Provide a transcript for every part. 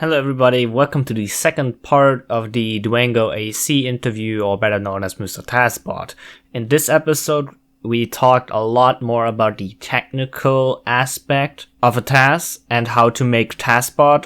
Hello everybody, welcome to the second part of the dwangoAC interview, or better known as Mr. TasBot. In this episode, we talked a lot more about the technical aspect of a task and how to make TasBot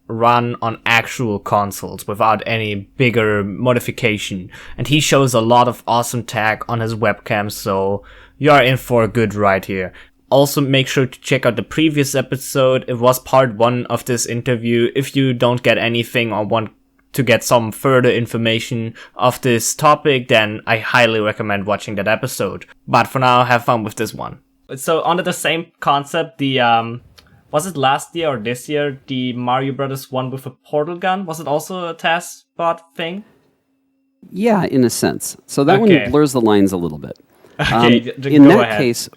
run on actual consoles without any bigger modification. And he shows a lot of awesome tech on his webcam, so you are in for a good ride here. Also, make sure to check out the previous episode. It was part 1 of this interview. If you don't get anything or want to get some further information of this topic, then I highly recommend watching that episode. But for now, have fun with this one. So, under the same concept, was it last year or this year, the Mario Brothers one with a portal gun? Was it also a TasBot thing? Yeah, in a sense. So that one blurs the lines a little bit. In that case,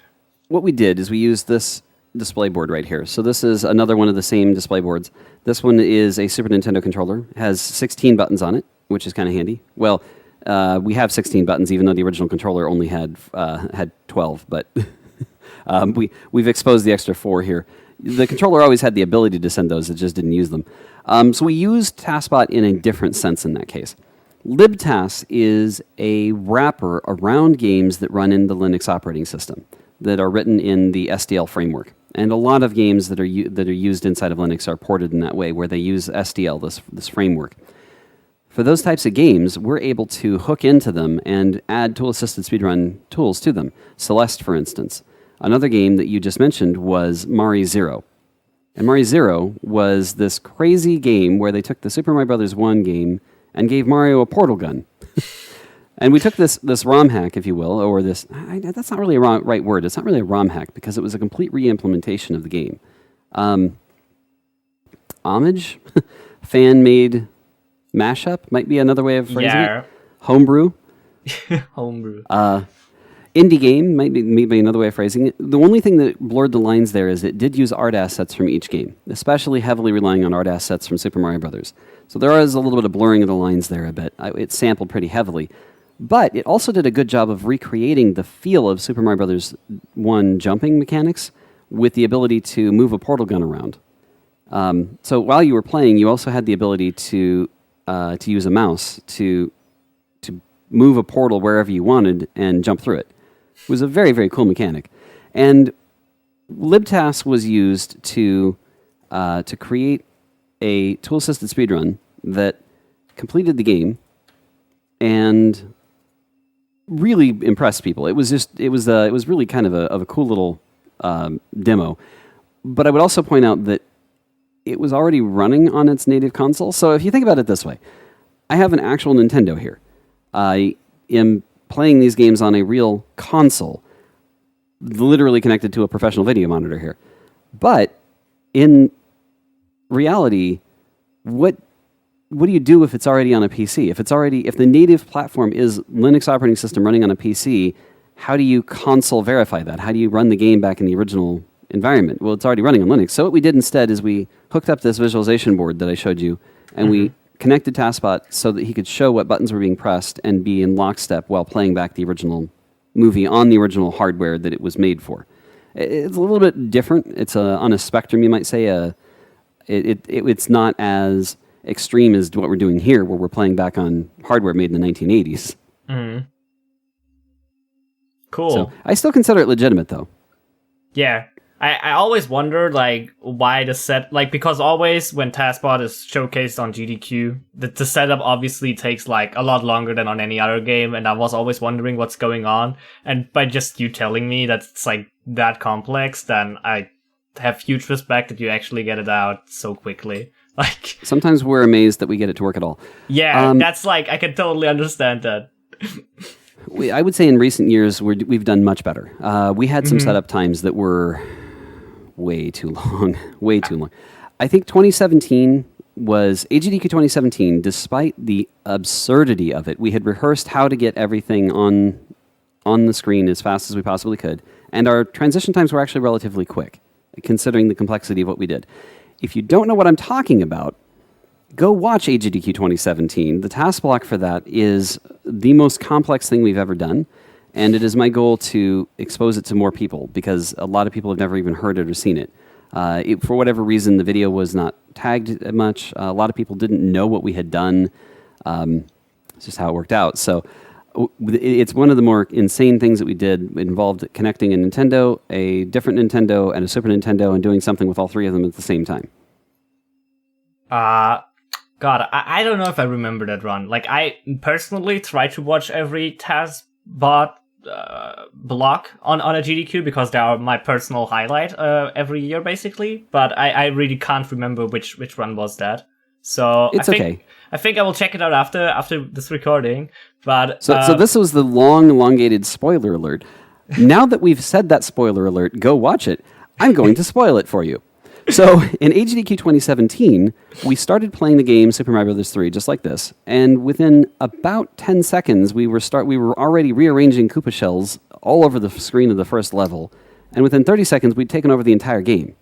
what we did is we used this display board right here. So this is another one of the same display boards. This one is a Super Nintendo controller. It has 16 buttons on it, which is kind of handy. Well, we have 16 buttons, even though the original controller only had 12. But we've exposed the extra 4 here. The controller always had the ability to send those. It just didn't use them. So we used TasBot in a different sense in that case. libtas is a wrapper around games that run in the Linux operating system, that are written in the SDL framework. And a lot of games that are used inside of Linux are ported in that way, where they use SDL, this framework. For those types of games, we're able to hook into them and add tool-assisted speedrun tools to them. Celeste, for instance. Another game that you just mentioned was Mario Zero. And Mario Zero was this crazy game where they took the Super Mario Brothers 1 game and gave Mario a portal gun. And we took this ROM hack, if you will, or this... that's not really a right word. It's not really a ROM hack, because it was a complete re-implementation of the game. Homage? Fan-made mashup might be another way of phrasing it. Homebrew? Homebrew. Indie game might be another way of phrasing it. The only thing that blurred the lines there is it did use art assets from each game, especially heavily relying on art assets from Super Mario Brothers. So there is a little bit of blurring of the lines there a bit. It sampled pretty heavily. But it also did a good job of recreating the feel of Super Mario Brothers 1 jumping mechanics with the ability to move a portal gun around. So while you were playing, you also had the ability to use a mouse to move a portal wherever you wanted and jump through it. It was a very, very cool mechanic. And libtas was used to create a tool-assisted speedrun that completed the game and really impressed people. It was really kind of a cool little demo. But I would also point out that it was already running on its native console. So if you think about it this way, I have an actual Nintendo here. I am playing these games on a real console, literally connected to a professional video monitor here. But in reality, what do you do if it's already on a PC? If the native platform is Linux operating system running on a PC, how do you console verify that? How do you run the game back in the original environment? Well, it's already running on Linux. So what we did instead is we hooked up this visualization board that I showed you, and we connected TasBot so that he could show what buttons were being pressed and be in lockstep while playing back the original movie on the original hardware that it was made for. It's a little bit different. It's on a spectrum, you might say. It's not as extreme as what we're doing here, where we're playing back on hardware made in the 1980s. Mm-hmm. Cool. So I still consider it legitimate, though. Yeah. I always wondered, why the set... because always when TasBot is showcased on GDQ, the setup obviously takes, a lot longer than on any other game, and I was always wondering what's going on. And by just you telling me that it's, that complex, then I have huge respect that you actually get it out so quickly. Sometimes we're amazed that we get it to work at all. Yeah, that's, I can totally understand that. I would say in recent years, we've done much better. We had some setup times that were... way too long. I think 2017 was AGDQ 2017. Despite the absurdity of it, we had rehearsed how to get everything on the screen as fast as we possibly could, and our transition times were actually relatively quick, considering the complexity of what we did. If you don't know what I'm talking about, go watch AGDQ 2017. The task block for that is the most complex thing we've ever done. And it is my goal to expose it to more people, because a lot of people have never even heard it or seen it. For whatever reason, the video was not tagged much. A lot of people didn't know what we had done. It's just how it worked out. So it's one of the more insane things that we did. It involved connecting a Nintendo, a different Nintendo, and a Super Nintendo, and doing something with all three of them at the same time. God, I don't know if I remember that run. Like, I personally try to watch every TasBot block on a GDQ because they are my personal highlight every year, basically. But I really can't remember which run was that. So it's okay. I think I will check it out after this recording. But so this was the long, elongated spoiler alert. Now that we've said that spoiler alert, go watch it. I'm going to spoil it for you. So in HDQ 2017, we started playing the game Super Mario Bros. 3 just like this, and within about 10 seconds, we were already rearranging Koopa shells all over the screen of the first level, and within 30 seconds, we'd taken over the entire game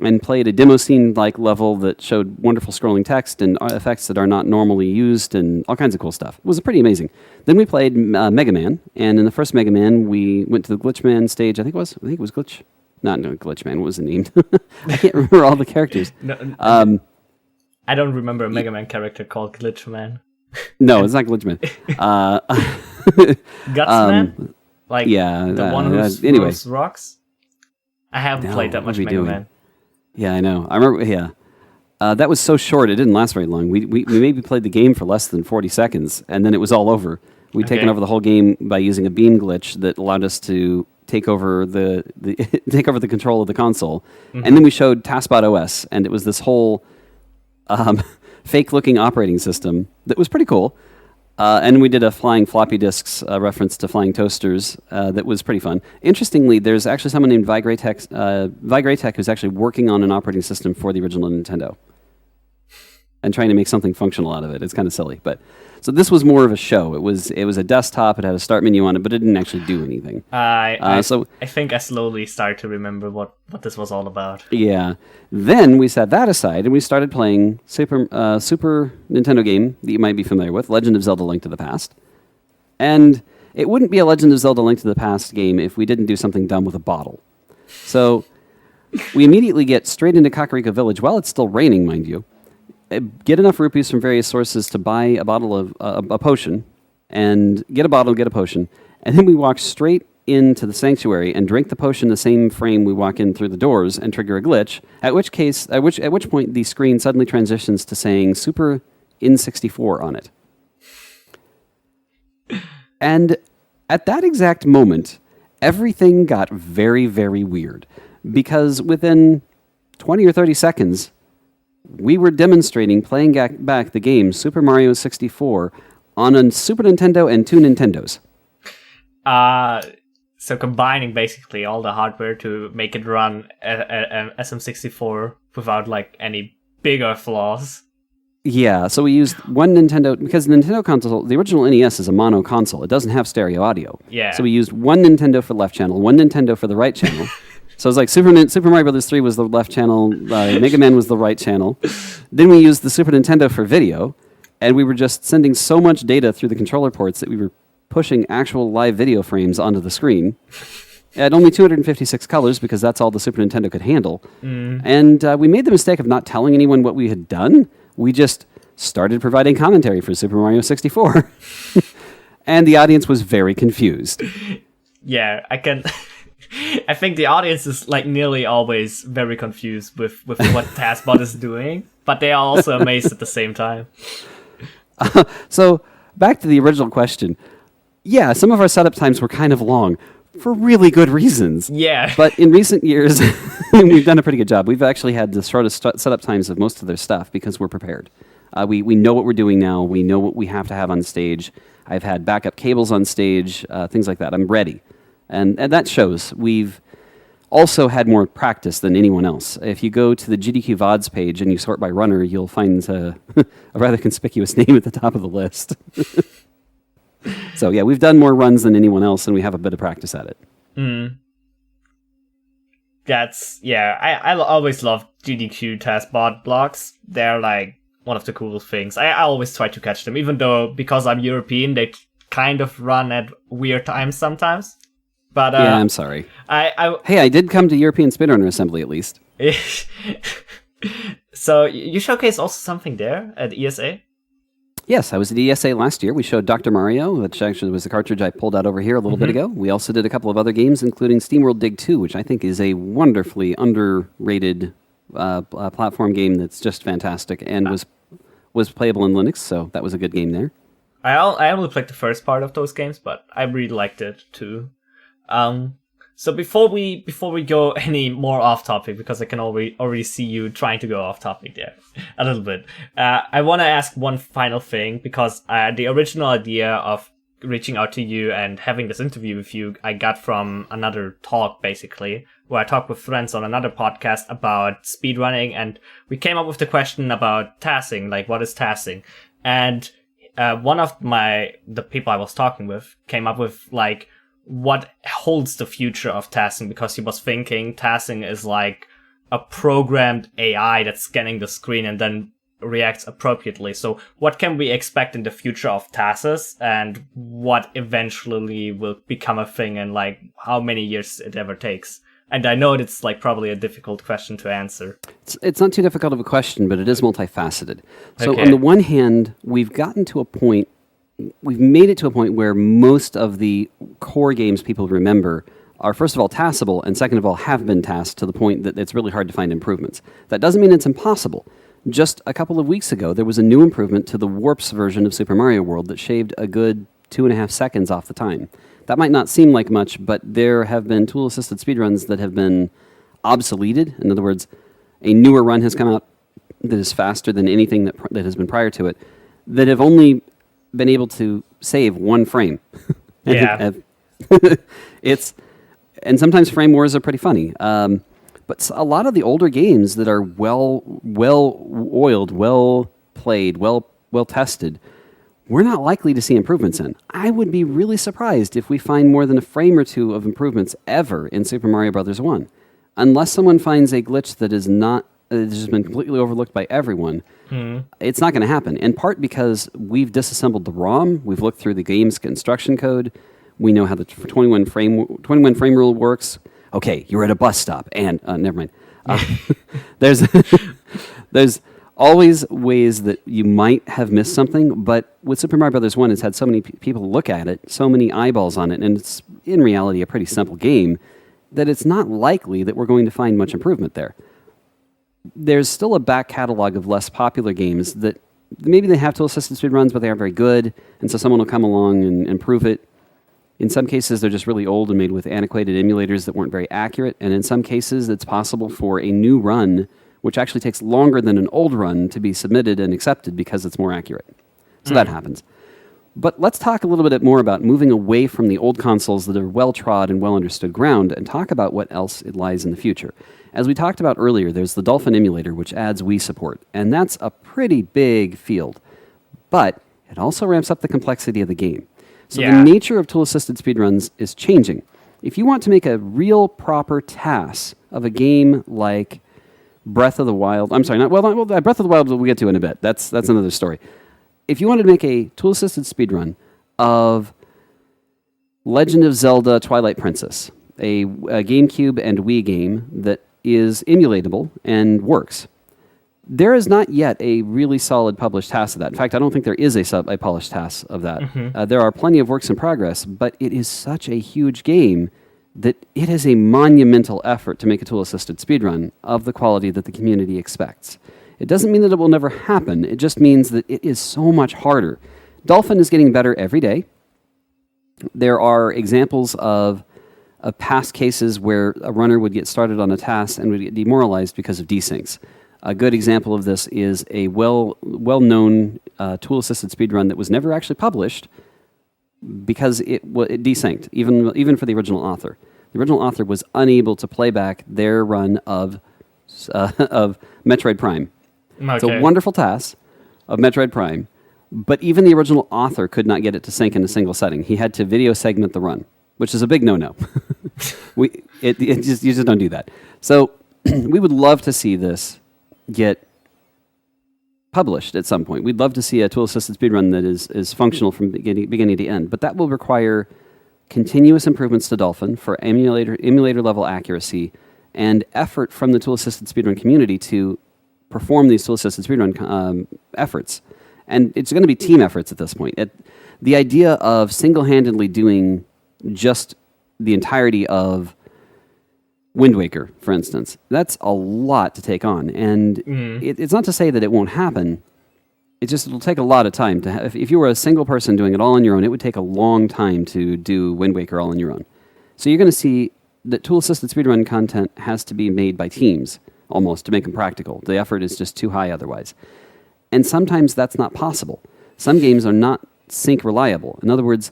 and played a demo scene-like level that showed wonderful scrolling text and effects that are not normally used and all kinds of cool stuff. It was pretty amazing. Then we played Mega Man, and in the first Mega Man, we went to the Glitch Man stage. I think it was Glitch. Not Glitch Man. What was it named? I can't remember all the characters. I don't remember a Mega Man character called Glitch Man. No, it's not Glitch Man. Guts Man? Like the one who throws rocks? I haven't played that much Mega Man. Yeah, I know. I remember, yeah. That was so short, it didn't last very long. We maybe played the game for less than 40 seconds, and then it was all over. We'd taken over the whole game by using a beam glitch that allowed us to take over the take over the control of the console. Mm-hmm. And then we showed TasBot OS, and it was this whole fake-looking operating system that was pretty cool. And we did a flying floppy disks reference to flying toasters that was pretty fun. Interestingly, there's actually someone named Vigraytech who's actually working on an operating system for the original Nintendo and trying to make something functional out of it. It's kind of silly, but so this was more of a show. It was a desktop. It had a start menu on it, but it didn't actually do anything. I think I slowly started to remember what this was all about. Yeah. Then we set that aside and we started playing Super Nintendo game that you might be familiar with, Legend of Zelda: Link to the Past. And it wouldn't be a Legend of Zelda: Link to the Past game if we didn't do something dumb with a bottle. So we immediately get straight into Kakariko Village while it's still raining, mind you. Get enough rupees from various sources to buy a bottle of a potion, and get a bottle, get a potion, and then we walk straight into the sanctuary and drink the potion the same frame we walk in through the doors and trigger a glitch. At which point the screen suddenly transitions to saying Super N64 on it. And at that exact moment, everything got very, very weird, because within 20 or 30 seconds, we were demonstrating playing back the game Super Mario 64 on a Super Nintendo and two Nintendos. So combining basically all the hardware to make it run an SM64 without like any bigger flaws. Yeah, so we used one Nintendo, because the Nintendo console, the original NES is a mono console. It doesn't have stereo audio. Yeah. So we used one Nintendo for the left channel, one Nintendo for the right channel. So it was like Super Mario Bros. 3 was the left channel, Mega Man was the right channel. Then we used the Super Nintendo for video, and we were just sending so much data through the controller ports that we were pushing actual live video frames onto the screen. It had only 256 colors because that's all the Super Nintendo could handle. Mm. And we made the mistake of not telling anyone what we had done. We just started providing commentary for Super Mario 64. And the audience was very confused. Yeah, I think the audience is like nearly always very confused with what TasBot is doing, but they are also amazed at the same time. So back to the original question. Yeah, some of our setup times were kind of long for really good reasons. Yeah. But in recent years, we've done a pretty good job. We've actually had the shortest setup times of most of their stuff because we're prepared. We know what we're doing now. We know what we have to have on stage. I've had backup cables on stage, things like that. I'm ready. And that shows. We've also had more practice than anyone else. If you go to the GDQ VODs page and you sort by runner, you'll find a rather conspicuous name at the top of the list. So yeah, we've done more runs than anyone else, and we have a bit of practice at it. Mm. I always love GDQ TasBot blocks. They're like one of the coolest things. I always try to catch them, even though because I'm European, they kind of run at weird times sometimes. But yeah, I'm sorry. I did come to European Speedrunner Assembly at least. So you showcased also something there at ESA? Yes, I was at ESA last year. We showed Dr. Mario, which actually was the cartridge I pulled out over here a little bit ago. We also did a couple of other games, including SteamWorld Dig 2, which I think is a wonderfully underrated platform game that's just fantastic and was playable in Linux, so that was a good game there. I only played the first part of those games, but I really liked it too. So before we go any more off topic, because I can already see you trying to go off topic there a little bit, I want to ask one final thing, because the original idea of reaching out to you and having this interview with you I got from another talk, basically, where I talked with friends on another podcast about speedrunning, and we came up with the question about tassing, like what is tassing, and one of the people I was talking with came up with like what holds the future of tassing, because he was thinking tassing is like a programmed AI that's scanning the screen and then reacts appropriately. So what can we expect in the future of tasks, and what eventually will become a thing, and like how many years it ever takes? And I know it's like probably a difficult question to answer. It's not too difficult of a question, but it is multifaceted. So Okay. on the one hand, we've made it to a point where most of the core games people remember are, first of all, tassable, and second of all, have been tasked to the point that it's really hard to find improvements. That doesn't mean it's impossible. Just a couple of weeks ago, there was a new improvement to the Warps version of Super Mario World that shaved a good 2.5 seconds off the time. That might not seem like much, but there have been tool-assisted speedruns that have been obsoleted. In other words, a newer run has come out that is faster than anything that has been prior to it, that have only been able to save one frame. Yeah. And sometimes frame wars are pretty funny. But a lot of the older games that are well oiled, well played, well tested, we're not likely to see improvements in. I would be really surprised if we find more than a frame or two of improvements ever in Super Mario Bros. 1. Unless someone finds a glitch that has just been completely overlooked by everyone, it's not going to happen. In part because we've disassembled the ROM, we've looked through the game's construction code, we know how the 21 frame rule works. Okay, you're at a bus stop, and never mind. There's always ways that you might have missed something, but with Super Mario Bros. 1, it's had so many people look at it, so many eyeballs on it, and it's in reality a pretty simple game, that it's not likely that we're going to find much improvement there. There's still a back catalog of less popular games that maybe they have tool-assisted speedruns, but they aren't very good, and so someone will come along and improve it. In some cases, they're just really old and made with antiquated emulators that weren't very accurate, and in some cases, it's possible for a new run, which actually takes longer than an old run, to be submitted and accepted because it's more accurate. So that happens. But let's talk a little bit more about moving away from the old consoles that are well-trod and well-understood ground, and talk about what else it lies in the future. As we talked about earlier, there's the Dolphin emulator, which adds Wii support, and that's a pretty big field. But it also ramps up the complexity of the game. So the nature of tool-assisted speedruns is changing. If you want to make a real proper TAS of a game like Breath of the Wild, Breath of the Wild we'll get to in a bit. That's another story. If you wanted to make a tool-assisted speedrun of Legend of Zelda Twilight Princess, a GameCube and Wii game that is emulatable and works, there is not yet a really solid published TAS of that. In fact, I don't think there is a polished TAS of that. There are plenty of works in progress, but it is such a huge game that it is a monumental effort to make a tool-assisted speedrun of the quality that the community expects. It doesn't mean that it will never happen. It just means that it is so much harder. Dolphin is getting better every day. There are examples of past cases where a runner would get started on a TAS and would get demoralized because of desyncs. A good example of this is a well-known tool-assisted speedrun that was never actually published because it desynced, even for the original author. The original author was unable to play back their run of Metroid Prime. Okay. It's a wonderful task of Metroid Prime, but even the original author could not get it to sync in a single setting. He had to video segment the run, which is a big no-no. You just don't do that. So we would love to see this get published at some point. We'd love to see a tool-assisted speedrun that is functional from beginning to end, but that will require continuous improvements to Dolphin for emulator level accuracy and effort from the tool-assisted speedrun community to perform these tool-assisted speedrun efforts. And it's going to be team efforts at this point. The idea of single-handedly doing just the entirety of Wind Waker, for instance, that's a lot to take on. And it's not to say that it won't happen. It'll take a lot of time. If you were a single person doing it all on your own, it would take a long time to do Wind Waker all on your own. So you're going to see that tool-assisted speedrun content has to be made by teams, almost, to make them practical. The effort is just too high otherwise. And sometimes that's not possible. Some games are not sync reliable. In other words,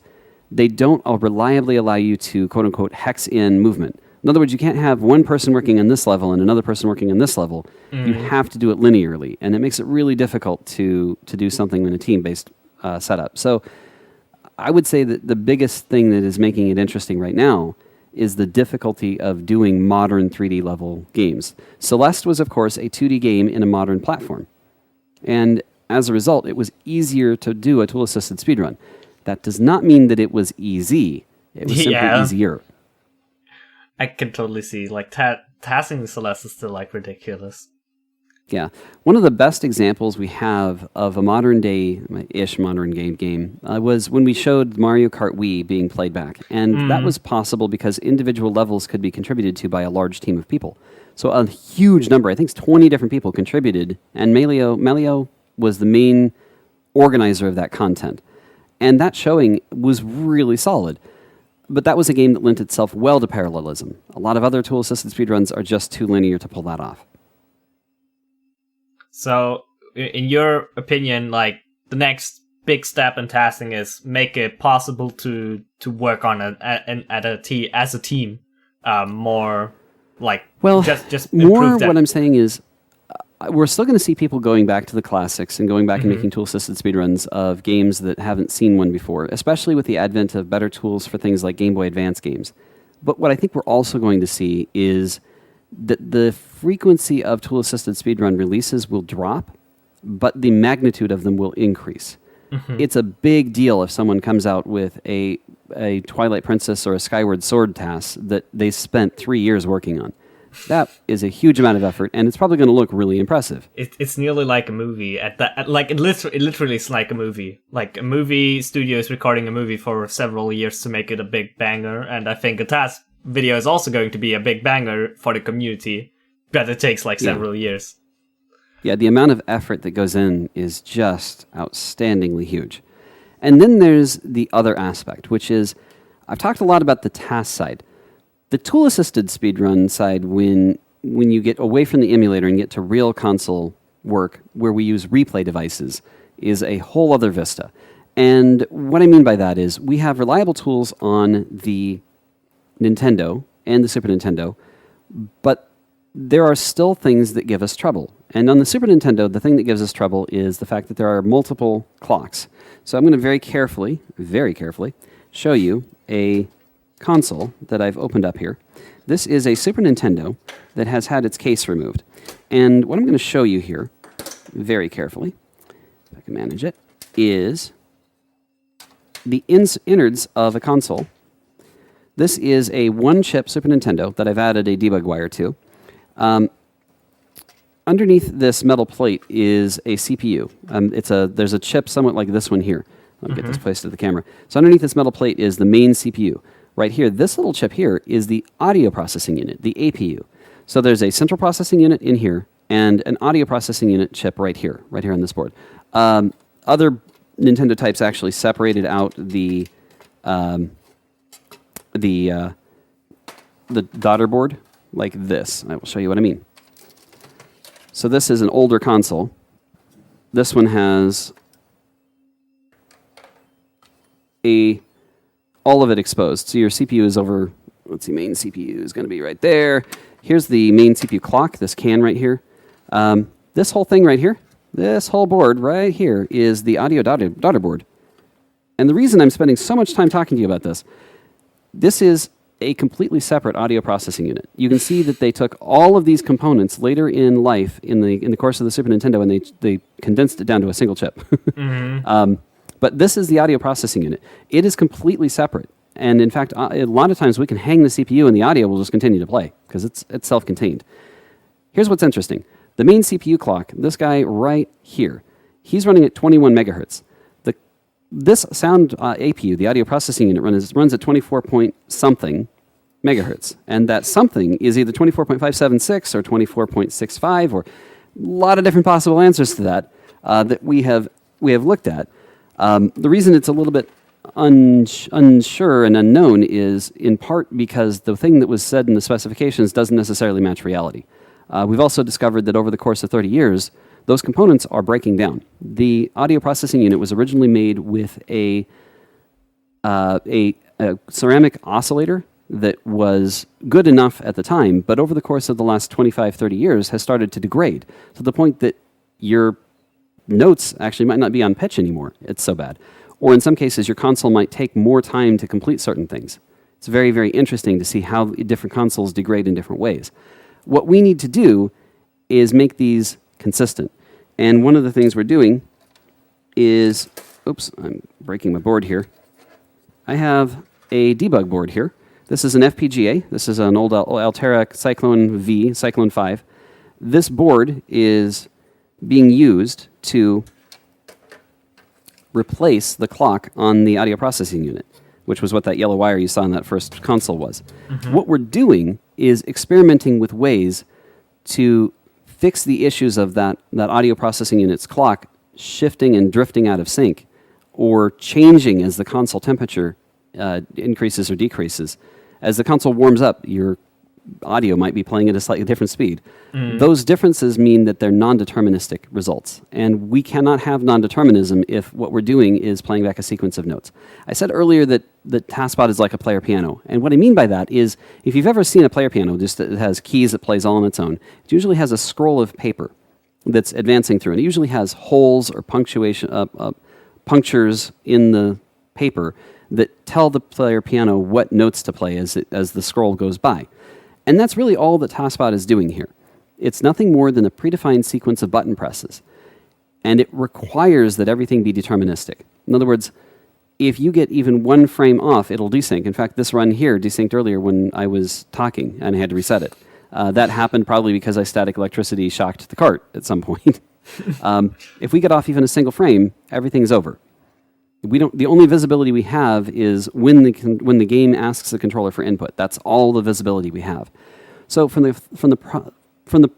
they don't reliably allow you to, quote-unquote, hex in movement. In other words, you can't have one person working on this level and another person working on this level. You have to do it linearly, and it makes it really difficult to do something in a team-based setup. So I would say that the biggest thing that is making it interesting right now is the difficulty of doing modern 3D level games. Celeste was, of course, a 2D game in a modern platform. And as a result, it was easier to do a tool-assisted speedrun. That does not mean that it was easy. It was simply easier. I can totally see. Like, tasking Celeste is still, like, ridiculous. Yeah. One of the best examples we have of a modern-day-ish modern game was when we showed Mario Kart Wii being played back. And that was possible because individual levels could be contributed to by a large team of people. So a huge number, I think it's 20 different people contributed, and Melio was the main organizer of that content. And that showing was really solid. But that was a game that lent itself well to parallelism. A lot of other tool-assisted speedruns are just too linear to pull that off. So, in your opinion, like, the next big step in tasking is make it possible to work on as a team more, like, just more what I'm saying is we're still going to see people going back to the classics and going back and making tool-assisted speedruns of games that haven't seen one before, especially with the advent of better tools for things like Game Boy Advance games. But what I think we're also going to see is that the frequency of tool-assisted speedrun releases will drop, but the magnitude of them will increase. It's a big deal if someone comes out with a Twilight Princess or a Skyward Sword task that they spent 3 years working on. That is a huge amount of effort, and it's probably going to look really impressive. It's nearly like a movie. It literally is like a movie. Like, a movie studio is recording a movie for several years to make it a big banger, and I think a task video is also going to be a big banger for the community, but it takes like several years. Yeah, the amount of effort that goes in is just outstandingly huge. And then there's the other aspect, which is, I've talked a lot about the task side. The tool-assisted speedrun side, when you get away from the emulator and get to real console work, where we use replay devices, is a whole other vista. And what I mean by that is we have reliable tools on the Nintendo and the Super Nintendo, but there are still things that give us trouble. And on the Super Nintendo, the thing that gives us trouble is the fact that there are multiple clocks. So I'm going to very carefully show you a console that I've opened up here. This is a Super Nintendo that has had its case removed. And what I'm going to show you here, very carefully, if I can manage it, is the innards of a console. This is a one-chip Super Nintendo that I've added a debug wire to. Underneath this metal plate is a CPU. There's a chip somewhat like this one here. I'll get this placed to the camera. So underneath this metal plate is the main CPU. Right here, this little chip here is the audio processing unit, the APU. So there's a central processing unit in here and an audio processing unit chip right here on this board. Other Nintendo types actually separated out the daughter board like this. I will show you what I mean. So this is an older console. This one has all of it exposed. So your CPU is over, let's see, main CPU is going to be right there. Here's the main CPU clock, this can right here. This whole thing right here, this whole board right here is the audio daughter board. And the reason I'm spending so much time talking to you about this is a completely separate audio processing unit. You can see that they took all of these components later in life in the course of the Super Nintendo, and they condensed it down to a single chip. But this is the audio processing unit. It is completely separate. And in fact, a lot of times we can hang the CPU and the audio will just continue to play because it's self-contained. Here's what's interesting. The main CPU clock, this guy right here, he's running at 21 megahertz. This sound APU, the audio processing unit, runs at 24 point something megahertz. And that something is either 24.576 or 24.65 or a lot of different possible answers to that that we have looked at. The reason it's a little bit unsure and unknown is in part because the thing that was said in the specifications doesn't necessarily match reality. We've also discovered that over the course of 30 years, those components are breaking down. The audio processing unit was originally made with a ceramic oscillator that was good enough at the time, but over the course of the last 25, 30 years has started to degrade to the point that your notes actually might not be on pitch anymore. It's so bad. Or in some cases, your console might take more time to complete certain things. It's very, very interesting to see how different consoles degrade in different ways. What we need to do is make these consistent. And one of the things we're doing is, oops, I'm breaking my board here. I have a debug board here. This is an FPGA. This is an old Altera Cyclone V, Cyclone 5. This board is being used to replace the clock on the audio processing unit, which was what that yellow wire you saw in that first console was. Mm-hmm. What we're doing is experimenting with ways to fix the issues of that audio processing unit's clock shifting and drifting out of sync or changing as the console temperature increases or decreases. As the console warms up, your audio might be playing at a slightly different speed. Mm. Those differences mean that they're non-deterministic results. And we cannot have non-determinism if what we're doing is playing back a sequence of notes. I said earlier that the TasBot is like a player piano. And what I mean by that is, if you've ever seen a player piano, just that it has keys that plays all on its own, it usually has a scroll of paper that's advancing through. And it usually has holes or punctures in the paper that tell the player piano what notes to play as the scroll goes by. And that's really all that TasBot is doing here. It's nothing more than a predefined sequence of button presses. And it requires that everything be deterministic. In other words, if you get even one frame off, it'll desync. In fact, this run here desynced earlier when I was talking and I had to reset it. That happened probably because static electricity shocked the cart at some point. If we get off even a single frame, everything's over. The only visibility we have is when the game asks the controller for input. That's all the visibility we have. So from the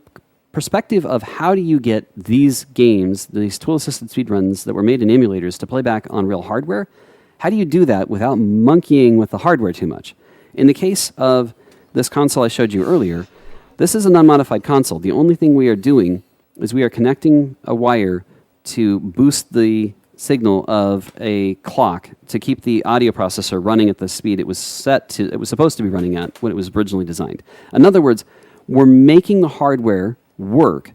perspective of how do you get these games, these tool-assisted speedruns that were made in emulators to play back on real hardware, how do you do that without monkeying with the hardware too much? In the case of this console I showed you earlier, this is an unmodified console. The only thing we are doing is we are connecting a wire to boost the signal of a clock to keep the audio processor running at the speed it was supposed to be running at when it was originally designed. In other words, we're making the hardware work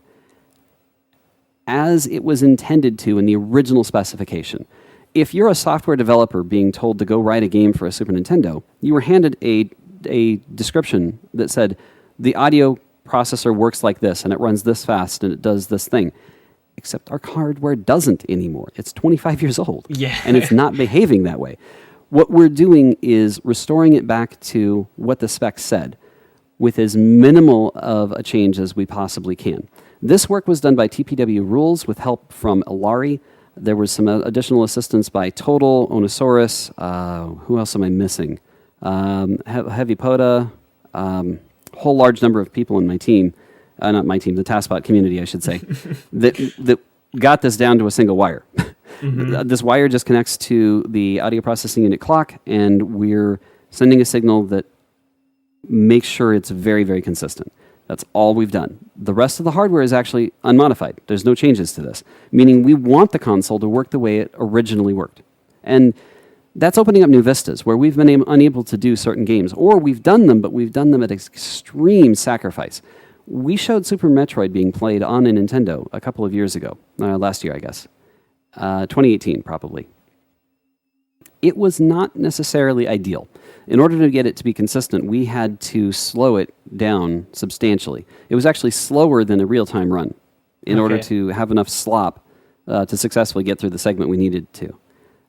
as it was intended to in the original specification. If you're a software developer being told to go write a game for a Super Nintendo, you were handed a description that said, the audio processor works like this, and it runs this fast, and it does this thing. Except our hardware doesn't anymore. It's 25 years old. Yeah. And it's not behaving that way. What we're doing is restoring it back to what the spec said with as minimal of a change as we possibly can. This work was done by TPW Rules with help from Ilari. There was some additional assistance by Total, Onosaurus. Who else am I missing? Heavy Poda. Whole large number of people in my team. Not my team, the TasBot community, I should say, that got this down to a single wire. Mm-hmm. This wire just connects to the audio processing unit clock, and we're sending a signal that makes sure it's very, very consistent. That's all we've done. The rest of the hardware is actually unmodified. There's no changes to this, meaning we want the console to work the way it originally worked. And that's opening up new vistas where we've been unable to do certain games, or we've done them, but we've done them at extreme sacrifice. We showed Super Metroid being played on a Nintendo a couple of years ago. Last year, I guess. 2018, probably. It was not necessarily ideal. In order to get it to be consistent, we had to slow it down substantially. It was actually slower than a real-time run in order to have enough slop to successfully get through the segment we needed to.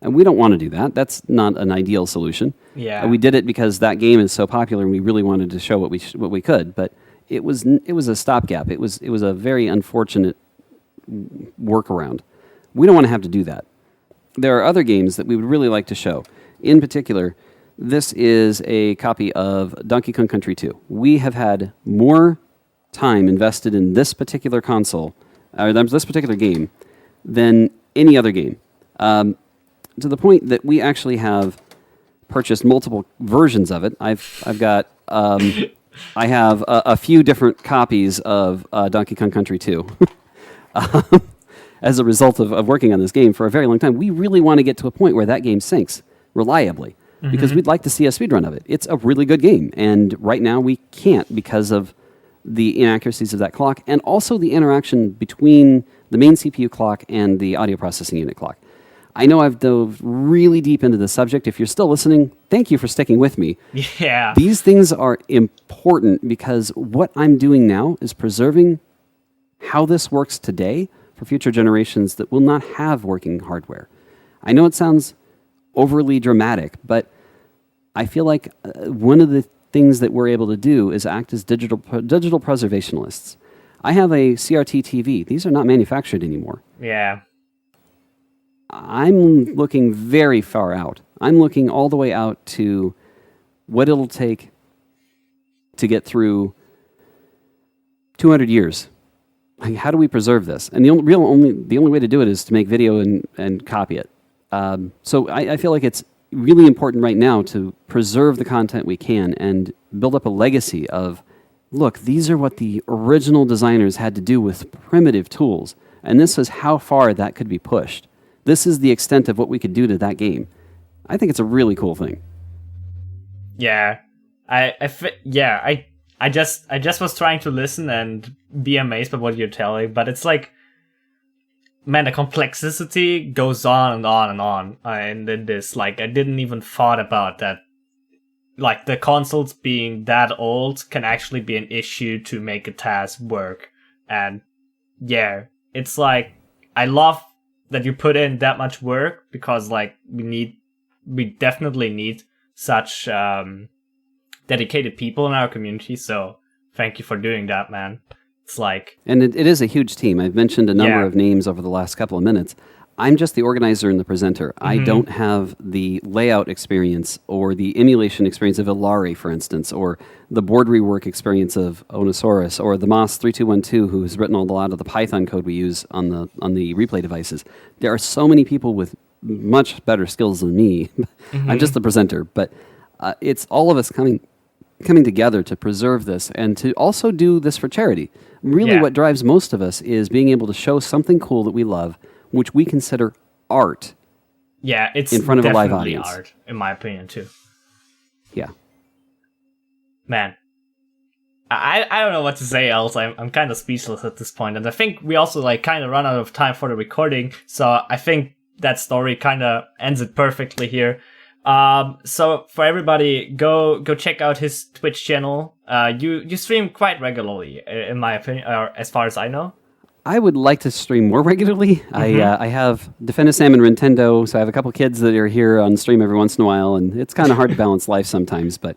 And we don't want to do that. That's not an ideal solution. Yeah. We did it because that game is so popular and we really wanted to show what we could. But it was a stopgap. It was a very unfortunate workaround. We don't want to have to do that. There are other games that we would really like to show. In particular, this is a copy of Donkey Kong Country 2. We have had more time invested in this particular console, or this particular game, than any other game. To the point that we actually have purchased multiple versions of it. I have a few different copies of Donkey Kong Country 2. As a result of working on this game for a very long time. We really want to get to a point where that game syncs reliably, because we'd like to see a speedrun of it. It's a really good game, and right now we can't because of the inaccuracies of that clock, and also the interaction between the main CPU clock and the audio processing unit clock. I know I've dove really deep into the subject. If you're still listening, thank you for sticking with me. Yeah. These things are important because what I'm doing now is preserving how this works today for future generations that will not have working hardware. I know it sounds overly dramatic, but I feel like one of the things that we're able to do is act as digital preservationists. I have a CRT TV. These are not manufactured anymore. Yeah. I'm looking very far out. I'm looking all the way out to what it'll take to get through 200 years. Like, how do we preserve this? And the only way to do it is to make video and copy it. So I feel like it's really important right now to preserve the content we can and build up a legacy of, look, these are what the original designers had to do with primitive tools, and this is how far that could be pushed. This is the extent of what we could do to that game. I think it's a really cool thing. Yeah. I just was trying to listen and be amazed by what you're telling, but it's like, man, the complexity goes on and on and on. And then this, like, I didn't even thought about that. Like, the consoles being that old can actually be an issue to make a task work. And yeah, it's like, I love that you put in that much work, because like we definitely need such dedicated people in our community. So thank you for doing that, man. It's like, and it is a huge team. I've mentioned a number of names over the last couple of minutes. I'm just the organizer and the presenter. I don't have the layout experience or the emulation experience of Ilari, for instance, or the board rework experience of Onosaurus, or the Moss3212, who has written a lot of the Python code we use on the replay devices. There are so many people with much better skills than me. I'm just the presenter, but it's all of us coming together to preserve this and to also do this for charity. Really, what drives most of us is being able to show something cool that we love, which we consider art. Yeah, it's in front of a live audience. Art, in my opinion, too. Yeah. Man, I don't know what to say else. I'm kind of speechless at this point, and I think we also like kind of run out of time for the recording. So I think that story kind of ends it perfectly here. So for everybody, go check out his Twitch channel. You stream quite regularly, in my opinion, or as far as I know. I would like to stream more regularly. I have Defend Sam and Nintendo, so I have a couple kids that are here on stream every once in a while, and it's kind of hard to balance life sometimes. But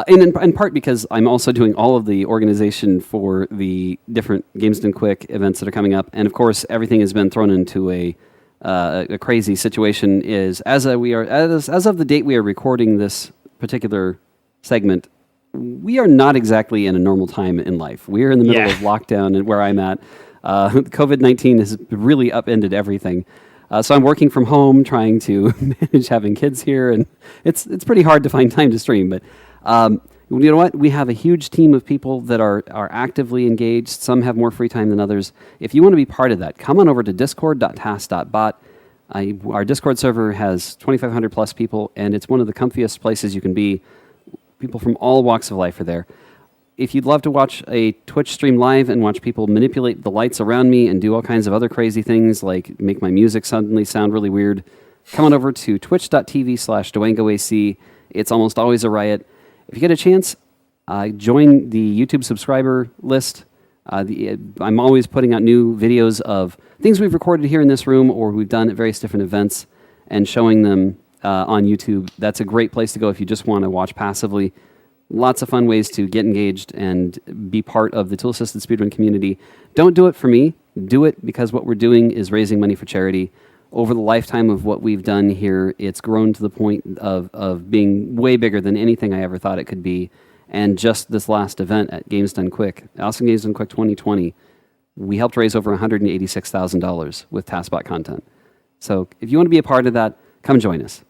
in part because I'm also doing all of the organization for the different Games Done Quick events that are coming up, and of course everything has been thrown into a crazy situation. As of the date we are recording this particular segment, we are not exactly in a normal time in life. We are in the middle of lockdown, and where I'm at. COVID-19 has really upended everything. So I'm working from home, trying to manage having kids here, and it's pretty hard to find time to stream. But you know what? We have a huge team of people that are actively engaged. Some have more free time than others. If you want to be part of that, come on over to discord.tas.bot. Our Discord server has 2,500 plus people, and it's one of the comfiest places you can be. People from all walks of life are there. If you'd love to watch a Twitch stream live and watch people manipulate the lights around me and do all kinds of other crazy things, like make my music suddenly sound really weird, come on over to twitch.tv/dwangoAC. It's almost always a riot. If you get a chance, join the YouTube subscriber list. I'm always putting out new videos of things we've recorded here in this room or we've done at various different events. and showing them on YouTube. That's a great place to go if you just want to watch passively. Lots of fun ways to get engaged and be part of the tool-assisted speedrun community. Don't do it for me. Do it because what we're doing is raising money for charity. Over the lifetime of what we've done here, it's grown to the point of being way bigger than anything I ever thought it could be. And just this last event at Games Done Quick, Awesome Games Done Quick 2020, we helped raise over $186,000 with TasBot content. So if you want to be a part of that, come join us.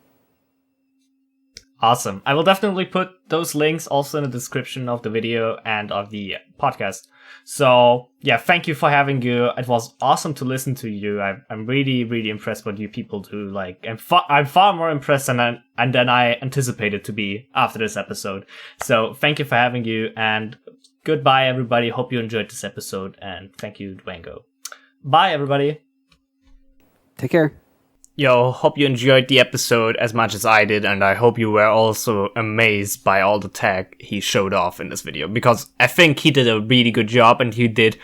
Awesome. I will definitely put those links also in the description of the video and of the podcast. So yeah, thank you for having you. It was awesome to listen to you. I'm really, really impressed what you people do. Like, I'm far more impressed than I anticipated to be after this episode. So thank you for having you, and goodbye, everybody. Hope you enjoyed this episode, and thank you, Dwango. Bye, everybody. Take care. Yo, hope you enjoyed the episode as much as I did, and I hope you were also amazed by all the tech he showed off in this video, because I think he did a really good job and he did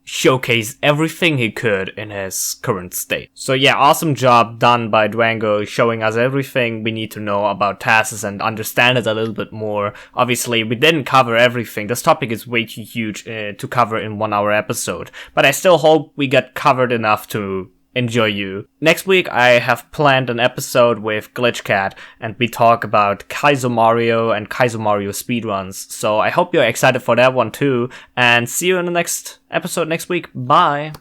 showcase everything he could in his current state. So yeah, awesome job done by Dwango, showing us everything we need to know about tasks and understand it a little bit more. Obviously, we didn't cover everything. This topic is way too huge to cover in 1 hour episode, but I still hope we get covered enough to enjoy you. Next week, I have planned an episode with GlitchCat, and we talk about Kaizo Mario and Kaizo Mario speedruns. So I hope you're excited for that one too, and see you in the next episode next week. Bye!